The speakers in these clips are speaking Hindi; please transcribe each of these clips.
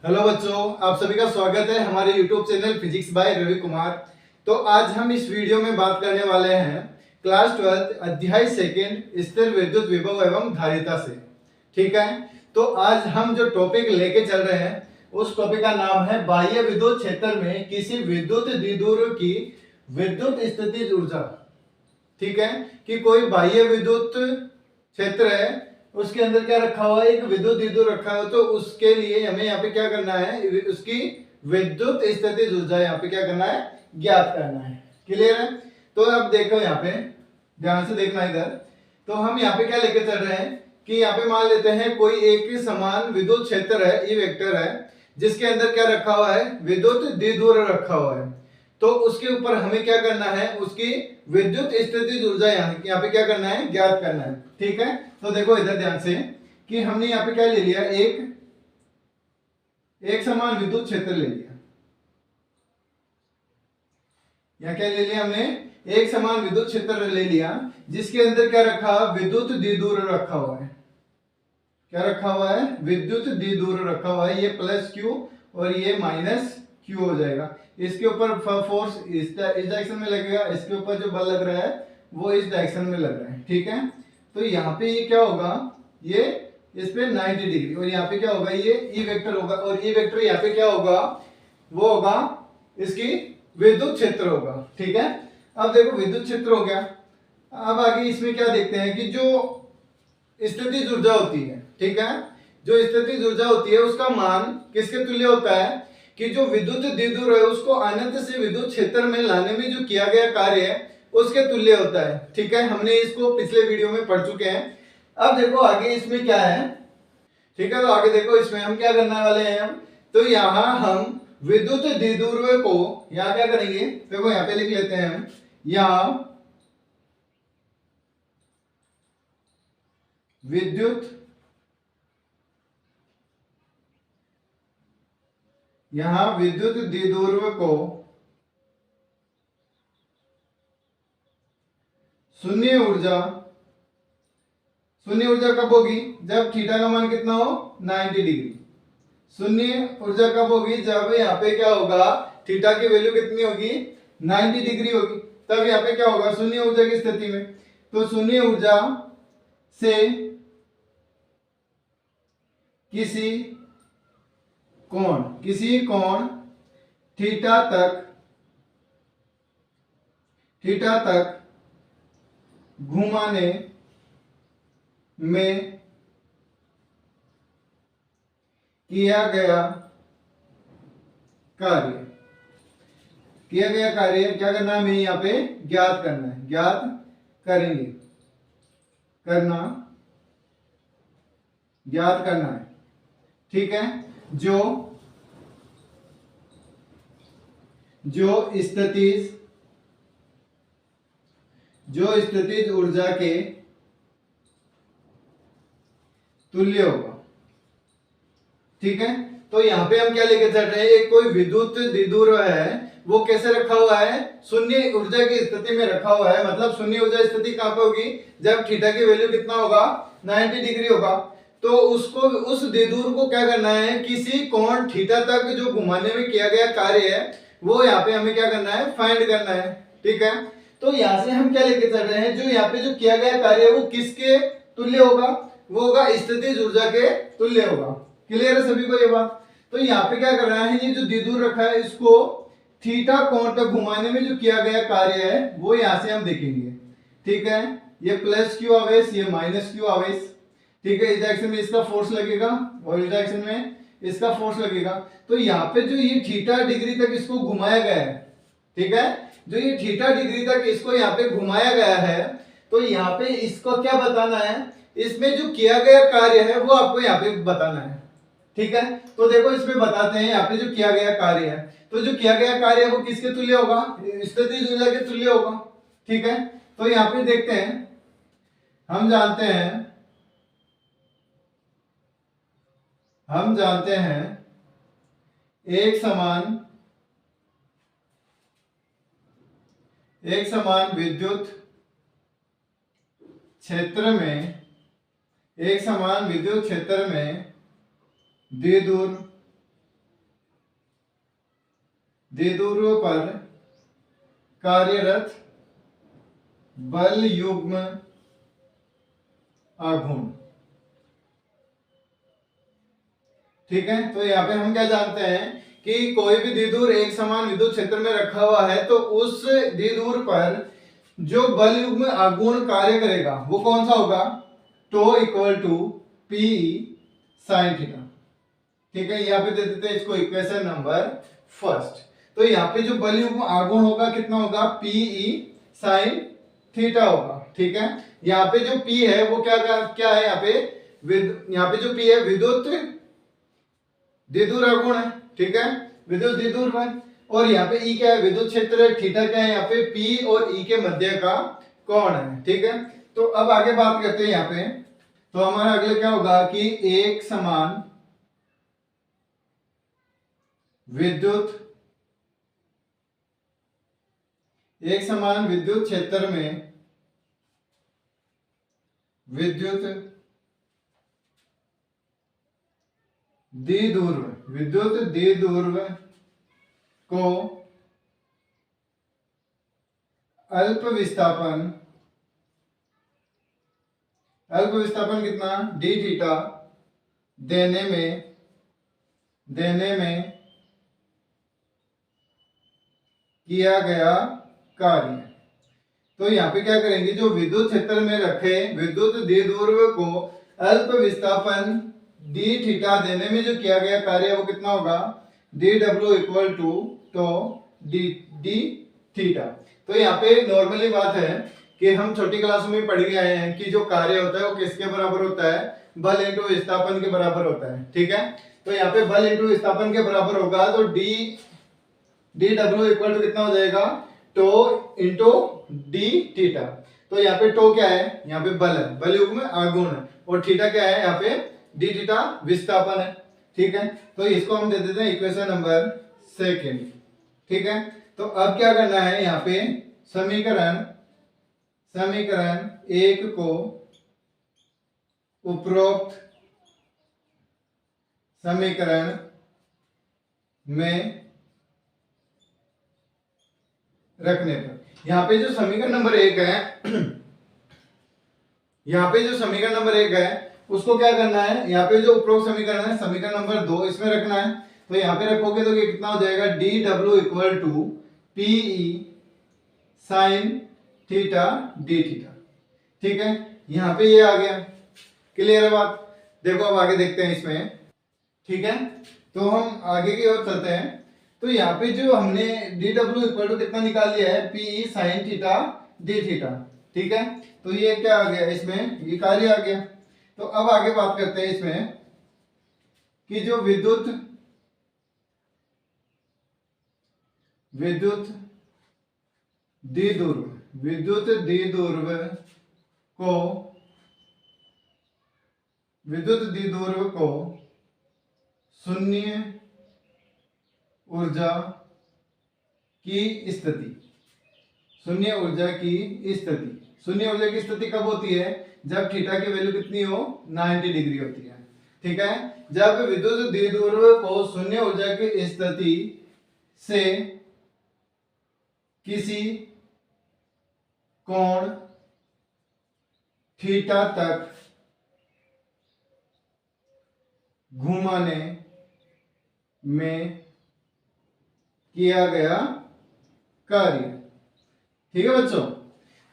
हेलो बच्चों, आप सभी का स्वागत है हमारे YouTube channel physics by Ravi Kumar. तो आज हम इस वीडियो में बात करने वाले हैं क्लास 12 अध्याय सेकेंड स्थिर विद्युत विभव एवं धारिता से। ठीक है, तो आज हम जो टॉपिक लेके चल रहे हैं उस टॉपिक का नाम है बाह्य विद्युत क्षेत्र में किसी विद्युत द्विध्रुव की विद्युत स्थितिज ऊर्जा। ठीक है, कि कोई बाह्य विद्युत क्षेत्र है, उसके अंदर क्या रखा हुआ है, एक विद्युत द्विध्रुव रखा है, तो उसके लिए हमें यहाँ पे क्या करना है, उसकी विद्युत स्थितिज ऊर्जा यहाँ पे क्या करना है, ज्ञात करना है। क्लियर है? तो अब देखो यहाँ पे ध्यान से देखना इधर। तो हम यहाँ पे क्या लेके चल रहे हैं कि यहाँ पे मान लेते हैं कोई एक समान विद्युत क्षेत्र है, ई वेक्टर है, जिसके अंदर क्या रखा हुआ है, विद्युत द्विध्रुव रखा हुआ है। तो उसके ऊपर हमें क्या करना है, उसकी विद्युत स्थितिज ऊर्जा यहाँ पे क्या करना है, ज्ञात करना है। ठीक है, तो देखो इधर ध्यान से कि हमने यहाँ पे क्या ले लिया, एक समान विद्युत क्षेत्र ले लिया। यहाँ क्या ले लिया हमने, एक समान विद्युत क्षेत्र ले लिया, जिसके अंदर क्या रखा, विद्युत द्विध्रुव रखा हुआ है। क्या रखा हुआ है, विद्युत द्विध्रुव रखा हुआ है। ये प्लस क्यू और ये माइनस क्यू हो जाएगा। इसके ऊपर फोर्स इस डायरेक्शन में लगेगा, इसके ऊपर जो बल लग रहा है वो इस डायरेक्शन में लग रहा है। ठीक है, तो यहाँ पे ये क्या होगा, ये इस पे 90 डिग्री, और यहाँ पे क्या होगा, ये ई वेक्टर होगा, और ई वेक्टर यहाँ पे क्या होगा, वो होगा इसकी विद्युत क्षेत्र होगा। ठीक है, अब देखो विद्युत क्षेत्र हो गया। अब आगे इसमें क्या देखते हैं कि जो स्थितिज ऊर्जा होती है, ठीक है, जो स्थितिज ऊर्जा होती है उसका मान किसके तुल्य होता है, कि जो विद्युत द्विध्रुव है उसको अनंत से विद्युत क्षेत्र में लाने में जो किया गया कार्य है उसके तुल्य होता है। ठीक है, हमने इसको पिछले वीडियो में पढ़ चुके हैं। अब देखो आगे इसमें क्या है। ठीक है, तो आगे देखो इसमें हम क्या करने वाले हैं, तो यहां हम विद्युत द्विध्रुव को यहां क्या करेंगे, देखो यहां पे लिख लेते हैं हम, यहां विद्युत द्विध्रुव को शून्य ऊर्जा कब होगी, जब थीटा का मान कितना हो, 90 डिग्री। शून्य ऊर्जा कब होगी, जब यहाँ पे क्या होगा, थीटा की वैल्यू कितनी होगी, 90 डिग्री होगी। तब यहाँ पे क्या होगा, शून्य ऊर्जा की स्थिति में, तो शून्य ऊर्जा से किसी कोण थीटा तक घुमाने में किया गया कार्य क्या करना है, हमें यहाँ पे ज्ञात करना है, ज्ञात करना है। ठीक है, जो स्थितिज ऊर्जा के तुल्य होगा। ठीक है, तो यहाँ पे हम क्या लेके चल रहे हैं, एक कोई विद्युत द्विध्रुव है, वो कैसे रखा हुआ है, शून्य ऊर्जा की स्थिति में रखा हुआ है। मतलब शून्य ऊर्जा स्थिति कहां पे होगी, जब थीटा की वैल्यू कितना होगा, 90 डिग्री होगा। तो उसको, उस द्विध्रुव को क्या करना है, किसी कोण थीटा तक जो घुमाने में किया गया कार्य है वो यहाँ पे हमें क्या करना है, फाइंड करना है। ठीक है, तो यहाँ से हम क्या लेके चल रहे हैं, जो यहाँ पे जो किया गया कार्य है वो किसके तुल्य होगा, वो होगा स्थितिज ऊर्जा के तुल्य होगा। क्लियर है सभी को ये बात? तो यहाँ पे क्या कर रहा है, ये जो द्विध्रुव रखा है इसको थीटा कोण तक घुमाने में जो किया गया कार्य है वो यहाँ से हम देखेंगे। ठीक है, ये प्लस क्यू आवेश, ये माइनस क्यू आवेश। ठीक है, इस डायरेक्शन में इसका फोर्स लगेगा और इस डायरेक्शन में इसका फोर्स लगेगा। तो यहाँ पे जो ये थीटा डिग्री तक इसको घुमाया गया है, ठीक है, जो ये थीटा डिग्री तक इसको यहाँ पे घुमाया गया है, तो यहाँ पे इसको क्या बताना है, इसमें जो किया गया कार्य है वो आपको यहाँ पे बताना है। ठीक है, तो देखो इसमें बताते हैं यहाँ पे जो किया गया कार्य है, तो जो किया गया कार्य है वो किसके तुल्य होगा, स्थितिज ऊर्जा के तुल्य होगा। ठीक है, तो यहाँ पे देखते हैं, हम जानते हैं एक समान विद्युत क्षेत्र में द्विध्रुव द्विध्रुव पर कार्यरत बल युग्म आघूर्ण। ठीक है, तो यहाँ पे हम क्या जानते हैं कि कोई भी द्विध्रुव एक समान विद्युत क्षेत्र में रखा हुआ है तो उस द्विध्रुव पर जो बल युग्म आघूर्ण कार्य करेगा वो कौन सा होगा, tau equal to P sine theta. ठीक है, यहाँ पे दे देते हैं इसको इक्वेशन नंबर फर्स्ट। तो यहाँ पे जो बल युग्म आघूर्ण होगा कितना होगा, पीई साइन थीटा होगा। ठीक है, यहाँ पे जो P है वो क्या है, यहाँ पे जो P है विद्युत द्विध्रुव आघूर्ण है। ठीक है, विद्युत द्विध्रुव है। और यहाँ पे E क्या है, विद्युत क्षेत्र है। थीटा क्या है, यहाँ पे P और E के मध्य का कोण है। ठीक है, तो अब आगे बात करते हैं यहाँ पे। तो हमारा अगले क्या होगा कि एक समान विद्युत क्षेत्र में विद्युत द्विध्रुव को अल्प विस्थापन कितना, डी थीटा देने में किया गया कार्य। तो यहाँ पे क्या करेंगे, जो विद्युत क्षेत्र में रखे विद्युत द्विध्रुव को अल्प विस्थापन डी थीटा देने में जो किया गया कार्य वो कितना होगा, डी डब्ल्यू इक्वल टू तो डी थीटा। तो यहाँ पे नॉर्मली बात है कि हम छोटी क्लास में पढ़ के आए हैं कि जो कार्य होता है वो किसके बराबर होता है, बल इंटू विस्थापन के बराबर होता है। ठीक है, तो यहाँ पे बल इंटू विस्थापन के बराबर होगा तो डी डब्ल्यू इक्वल टू कितना हो जाएगा, टो इंटू डी थीटा। तो यहाँ पे टो क्या है, यहाँ पे बल है, बल युग्म आघूर्ण है, और थीटा क्या है, यहाँ पे डी थीटा विस्थापन है। ठीक है, तो इसको हम दे देते हैं इक्वेशन नंबर सेकंड। ठीक है, तो अब क्या करना है, यहाँ पे समीकरण एक को उपरोक्त समीकरण में रखने पर, यहाँ पे जो समीकरण नंबर एक है उसको क्या करना है, यहाँ पे जो उपरोक्त समीकरण है समीकरण नंबर 2 इसमें रखना है। तो यहाँ पे रखोगे तो ये कितना हो जाएगा, D W equal to P E sine theta D theta. ठीक है, यहाँ पे ये आ गया, क्लियर है बात। देखो अब आगे देखते हैं इसमें। ठीक है, तो हम आगे की ओर चलते हैं। तो यहाँ पे जो हमने डी डब्ल्यू इक्वल टू कितना निकाल लिया है, P sine theta D theta. ठीक है, तो ये क्या आ गया, इसमें ये कार्य आ गया। तो अब आगे बात करते हैं इसमें कि जो विद्युत द्विध्रुव को शून्य ऊर्जा की स्थिति कब होती है, जब थीटा की वैल्यू कितनी हो, 90 डिग्री होती है। ठीक है, जब विद्युत द्विध्रुव को शून्य ऊर्जा की स्थिति से किसी कोण थीटा तक घुमाने में किया गया कार्य। ठीक है बच्चों,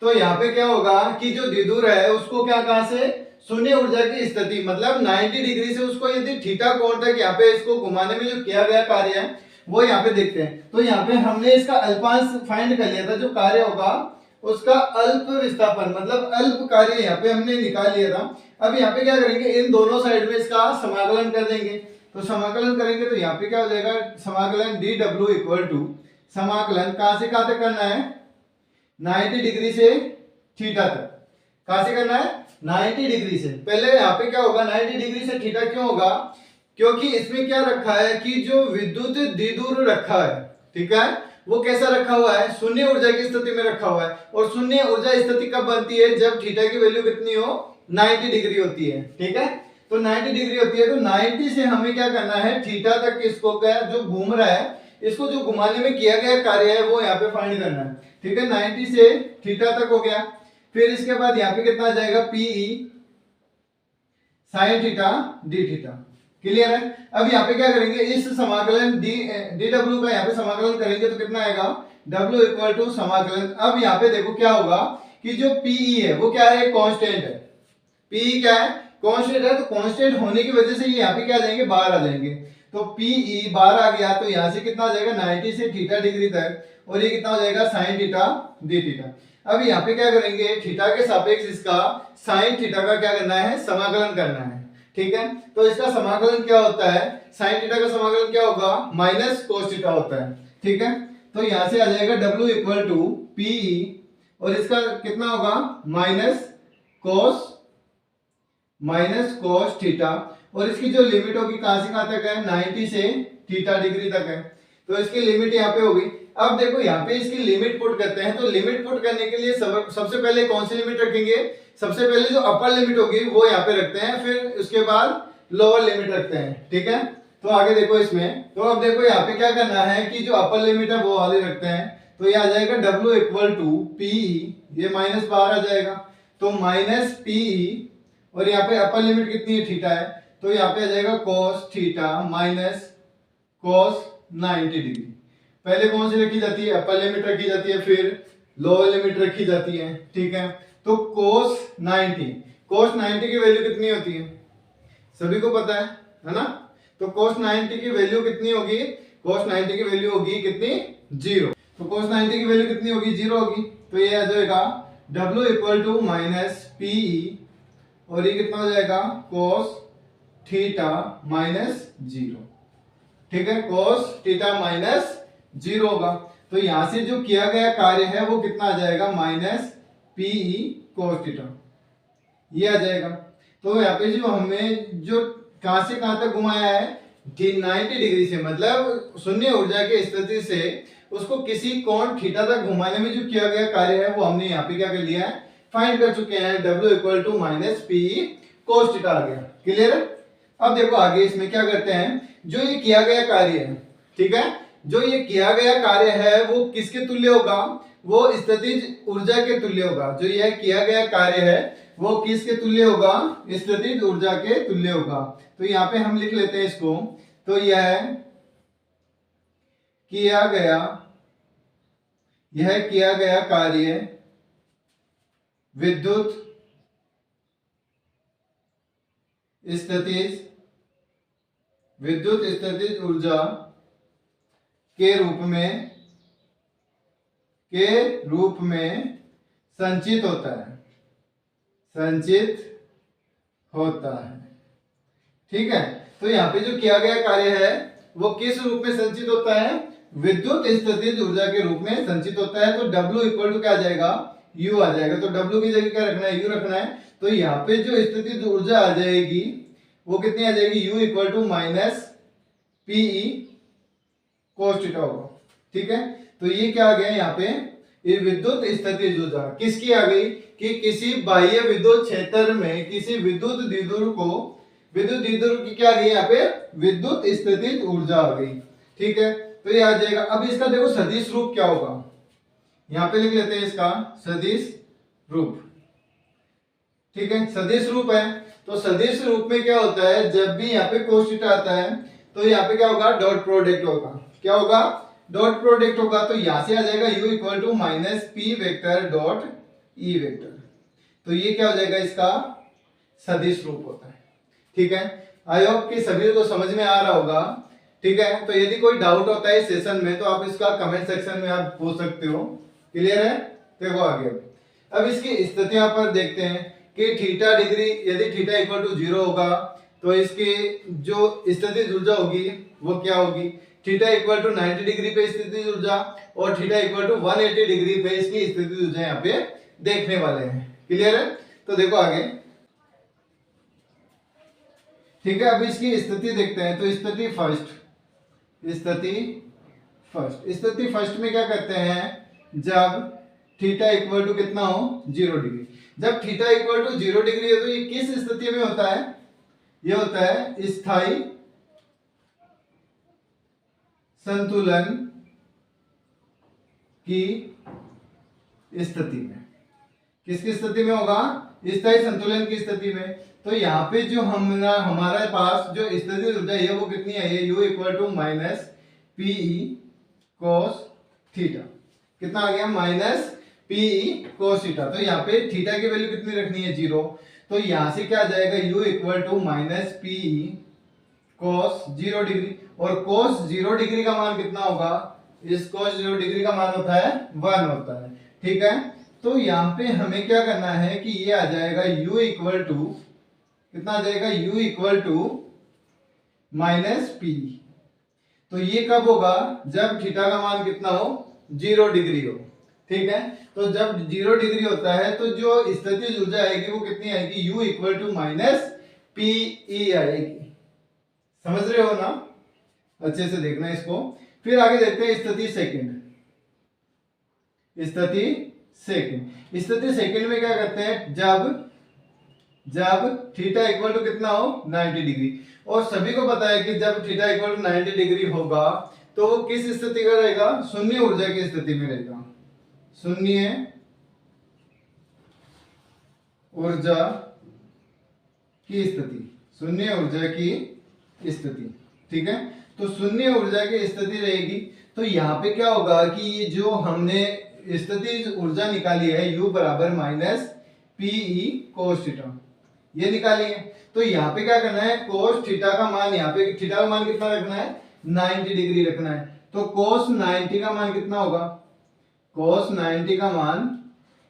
तो यहाँ पे क्या होगा कि जो द्विध्रुव है उसको क्या, कहां से, शून्य ऊर्जा की स्थिति मतलब 90 डिग्री से उसको यदि थीटा कोण तक यहाँ पे इसको घुमाने में जो किया गया कार्य है वो यहाँ पे देखते हैं। तो यहाँ पे हमने इसका अल्पांश फाइंड कर लिया था, जो कार्य होगा उसका अल्प विस्थापन मतलब अल्प कार्य यहाँ पे हमने निकाल लिया था। अब यहाँ पे क्या करेंगे, इन दोनों साइड में इसका समाकलन कर देंगे। तो समाकलन करेंगे तो यहाँ पे क्या हो जाएगा, समाकलन डी डब्ल्यू इक्वल टू समाकलन कहां से कहां तक करना है, 90 डिग्री से थीटा तक। कहां से करना है, 90 डिग्री से। पहले यहाँ पे क्या होगा, 90 डिग्री से थीटा क्यों होगा, क्योंकि इसमें क्या रखा है कि जो विद्युत द्विध्रुव रखा है, ठीक है, वो कैसा रखा हुआ है, शून्य ऊर्जा की स्थिति में रखा हुआ है। और शून्य ऊर्जा स्थिति कब बनती है, जब थीटा की वैल्यू कितनी हो, 90 डिग्री होती है। ठीक है, तो 90 डिग्री होती है, तो 90 से हमें क्या करना है, थीटा तक इसको क्या जो घूम रहा है इसको जो घुमाने में किया गया कार्य है वो यहाँ पे फाइंड करना है। ठीक है, 90 से थीटा तक हो गया। फिर इसके बाद यहाँ पे कितना आ जाएगा, P E sine theta D theta. Clear है। अब यहाँ पे क्या करेंगे, इस समाकलन डी डब्ल्यू का यहाँ पे समाकलन करेंगे तो कितना आएगा, डब्ल्यू इक्वल टू समाकलन। अब यहाँ पे देखो क्या होगा कि जो पीई है वो क्या है, कांस्टेंट है। पीई क्या है, कांस्टेंट है। तो कांस्टेंट होने की वजह से ये यहाँ पे क्या आ जाएंगे, बाहर आ जाएंगे। तो पीई बाहर आ गया तो यहाँ से कितना आ जाएगा, 90 से थीटा डिग्री तक, और ये कितना हो जाएगा, साइन थीटा डी थीटा। अब यहाँ पे क्या करेंगे, थीटा के सापेक्ष इसका साइन थीटा का क्या करना है, समाकलन करना है। ठीक है, तो इसका समाकलन क्या होता है, साइन थीटा का समाकलन क्या होगा, माइनस कोस थीटा होता है। ठीक है, तो यहां से आ जाएगा W इक्वल टू पीई, और इसका कितना होगा, माइनस कोस थीटा, और इसकी जो लिमिट होगी कहां से कहां तक है, 90 से थीटा डिग्री तक है। तो इसकी लिमिट यहाँ पे होगी। अब देखो यहाँ पे इसकी लिमिट पुट करते हैं, तो लिमिट पुट करने के लिए सबसे पहले कौन सी लिमिट रखेंगे, सबसे पहले जो अपर लिमिट होगी वो यहाँ पे रखते हैं, फिर उसके बाद लोअर लिमिट रखते हैं। ठीक है, तो आगे देखो इसमें, तो अब देखो यहाँ पे क्या करना है कि जो अपर लिमिट है वो वाले रखते हैं। तो ये आ जाएगा W इक्वल टू पीई, ये माइनस बाहर आ जाएगा, तो माइनस पीई, और यहाँ पे अपर लिमिट कितनी है, थीटा है, तो यहाँ पे आ जाएगा cos theta minus cos 90 degree. पहले कौन सी रखी जाती है, अपर लिमिट रखी जाती है, फिर लोअर लिमिट रखी जाती है। ठीक है, तो cos 90 की वैल्यू कितनी होती है, सभी को पता है ना। तो cos 90 की वैल्यू कितनी होगी, cos 90 की वैल्यू होगी कितनी, 0। तो cos 90 की वैल्यू कितनी होगी, 0 होगी। तो ये आ जाएगा W equal to minus P E, और ये कितना हो जाएगा, cos थीटा माइनस 0। ठीक है, cos थीटा माइनस 0 होगा। तो यहां से जो किया गया कार्य है वो कितना आ जाएगा, माइनस पीई cos थीटा, ये आ जाएगा। तो यहाँ पे जो हमें जो कहां से कहां तक घुमाया है, 90 डिग्री से, मतलब शून्य ऊर्जा की स्थिति से उसको किसी कोण थीटा तक घुमाने में जो किया गया कार्य है वो हमने यहाँ पे क्या कर लिया है, फाइंड कर चुके हैं। W equal to minus PE cos theta आ गया। क्लियर है। अब देखो आगे इसमें क्या करते हैं, जो ये किया गया कार्य है, ठीक है, जो ये किया गया कार्य है वो किसके तुल्य होगा, वो स्थितिज ऊर्जा के तुल्य होगा। जो यह किया गया कार्य है वो किसके तुल्य होगा, स्थितिज ऊर्जा के तुल्य होगा। तो यहाँ पे हम लिख लेते हैं इसको, तो यह किया गया कार्य विद्युत स्थितिज ऊर्जा के रूप में संचित होता है। ठीक है, तो यहाँ पे जो किया गया कार्य है वो किस रूप में संचित होता है, विद्युत स्थितिज ऊर्जा के रूप में संचित होता है। तो W इक्वल टू क्या आ जाएगा, U आ जाएगा। तो W की जगह क्या रखना है, U रखना है। तो यहाँ पे जो स्थितिज ऊर्जा आ जाएगी वो कितनी आ जाएगी, U equal to minus PE cos theta होगा। ठीक है, तो ये क्या आ गया यहाँ पे, ये विद्युत स्थितिज ऊर्जा किसकी आ गई, कि किसी बाह्य विद्युत क्षेत्र में किसी विद्युत द्विध्रुव की क्या आ गई, यहाँ पे विद्युत स्थितिज ऊर्जा आ गई। ठीक है, तो ये आ जाएगा। अब इसका देखो सदिश रूप क्या होगा, यहाँ पे लिख लेते हैं इसका सदिश रूप। ठीक है, सदिश रूप है। तो सदिश रूप में क्या होता है, जब भी यहाँ पे cos थीटा आता है तो यहाँ पे क्या होगा, डॉट प्रोडक्ट होगा। क्या होगा, डॉट प्रोडक्ट होगा। तो यहां से आ जाएगा U equal to minus P vector dot E vector. तो ये क्या हो जाएगा, इसका सदिश रूप होता है। ठीक है, आई होप कि सभी को समझ में आ रहा होगा। ठीक है, तो यदि कोई डाउट होता है इस सेशन में तो आप इसका कमेंट सेक्शन में आप पूछ सकते हो। क्लियर है। देखो आगे अब इसकी स्थितियां पर देखते हैं कि थीटा डिग्री, यदि थीटा इक्वल टू 0 होगा तो इसकी जो स्थितिज ऊर्जा होगी वो क्या होगी, थीटा इक्वल टू 90 डिग्री पे स्थितिज ऊर्जा और थीटा इक्वल टू 180 डिग्री पे इसकी स्थितिज ऊर्जा यहाँ पे देखने वाले हैं। क्लियर है। तो देखो आगे, ठीक है, अब इसकी स्थिति देखते हैं। तो स्थिति फर्स्ट में क्या करते हैं, जब थीटा इक्वल टू कितना हो, 0 डिग्री। जब थीटा इक्वल टू 0 डिग्री है तो ये किस स्थिति में होता है, ये होता है स्थायी संतुलन की स्थिति में। किसकी स्थिति में होगा? स्थायी संतुलन की स्थिति में। तो यहाँ पे जो हमारे पास जो स्थितिज ऊर्जा है वो कितनी है? U equal to minus P E cos theta. कितना आ गया? Minus P E cos theta. तो यहाँ पे थीटा की वैल्यू कितनी रखनी है? 0। तो यहाँ से क्या आ जाएगा? U equal to minus P E cos 0 degree. और कोस 0 डिग्री का मान कितना होगा? इस कोस 0 डिग्री का मान होता है 1 होता है। ठीक है, तो यहाँ पे हमें क्या करना है कि ये आ जाएगा U इक्वल टू कितना आ जाएगा? U equal to minus P. तो ये कब होगा? जब थीटा का मान कितना हो? 0 डिग्री हो। ठीक है, तो जब 0 डिग्री होता है तो जो स्थितिज ऊर्जा आएगी वो कितनी आएगी? U equal to minus P E आएगी। समझ रहे हो ना? अच्छे से देखना इसको। फिर आगे देखते हैं स्थिति सेकंड। स्थिति सेकंड में क्या करते हैं? जब थीटा इक्वल टू कितना हो? 90 डिग्री। और सभी को पता है कि जब थीटा इक्वल टू 90 डिग्री होगा तो वो किस स्थिति का रहेगा? शून्य ऊर्जा की स्थिति में रहेगा। शून्य ऊर्जा की स्थिति, शून्य ऊर्जा की स्थिति। ठीक है, तो शून्य ऊर्जा की स्थिति रहेगी। तो यहाँ पे क्या होगा कि ये जो हमने स्थिति ऊर्जा निकाली है U बराबर माइनस पीई कोस थीटा, ये निकाली है। तो यहाँ पे क्या करना है? कोस थीटा का मान, यहाँ पे थीटा का मान कितना रखना है? 90 डिग्री रखना है। तो कोस 90 का मान कितना होगा? कोस 90 का मान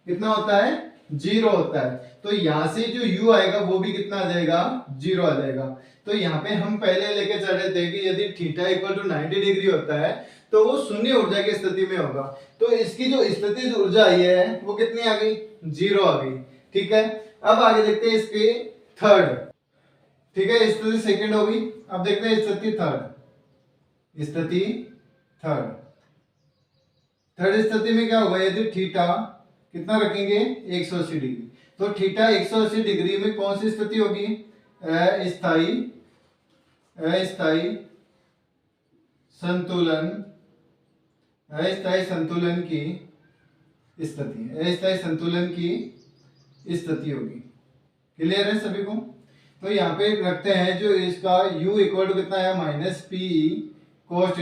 कितना होता है? 0 होता है। तो यहाँ से जो U आएगा वो भी कितना आ जाएगा? 0 आ जाएगा। तो यहाँ पे हम पहले लेके चल रहे थे कि यदि थीटा इक्वल टू 90 डिग्री होता है तो वो शून्य ऊर्जा की स्थिति में होगा। तो इसकी जो स्थितिज ऊर्जा आई है वो कितनी आ गई? 0 आ गई। ठीक है, अब आगे देखते हैं इसके थर्ड। ठीक है, स्थिति सेकंड हो गई। अब देखते हैं स्थिति थर्ड स्थिति में क्या होगा? यदि थीटा कितना रखेंगे? 180 डिग्री। तो थीटा 180 डिग्री में कौन सी स्थिति होगी? अस्थाई संतुलन की स्थिति होगी। क्लियर है सभी को? तो यहाँ पे रखते हैं जो इसका U इक्वल टू कितना है? Minus P E cos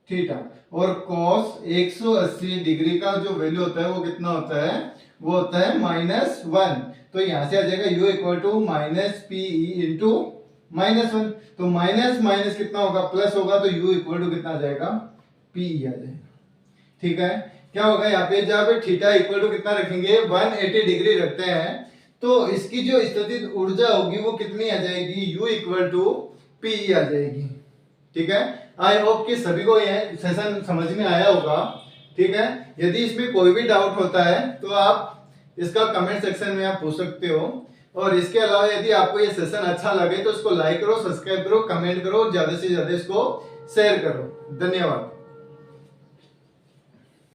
theta. और कोस 180 डिग्री का जो वैल्यू होता है वो कितना होता है? वो होता है -1। तो यहाँ से आ जाएगा U equal to minus P E into -1। तो माइनस माइनस कितना होगा? प्लस होगा। तो U इक्वल टू कितना आ जाएगा? पीई आ जाएगा। ठीक है, क्या होगा यहाँ पे? जब थीटा इक्वल टू कितना रखेंगे? 180 डिग्री रखते हैं तो इसकी जो स्थितिज ऊर्जा होगी वो कितनी आ जाएगी? U इक्वल टू पीई आ जाएगी। ठीक है, आई होप कि सभी को यह सेशन समझ में आया होगा। ठीक है, यदि इसमें कोई भी डाउट होता है तो आप इसका कमेंट सेक्शन में आप पूछ सकते हो। और इसके अलावा यदि आपको ये सेशन अच्छा लगे तो इसको लाइक करो, सब्सक्राइब करो, कमेंट करो, ज्यादा से ज्यादा इसको शेयर करो। धन्यवाद।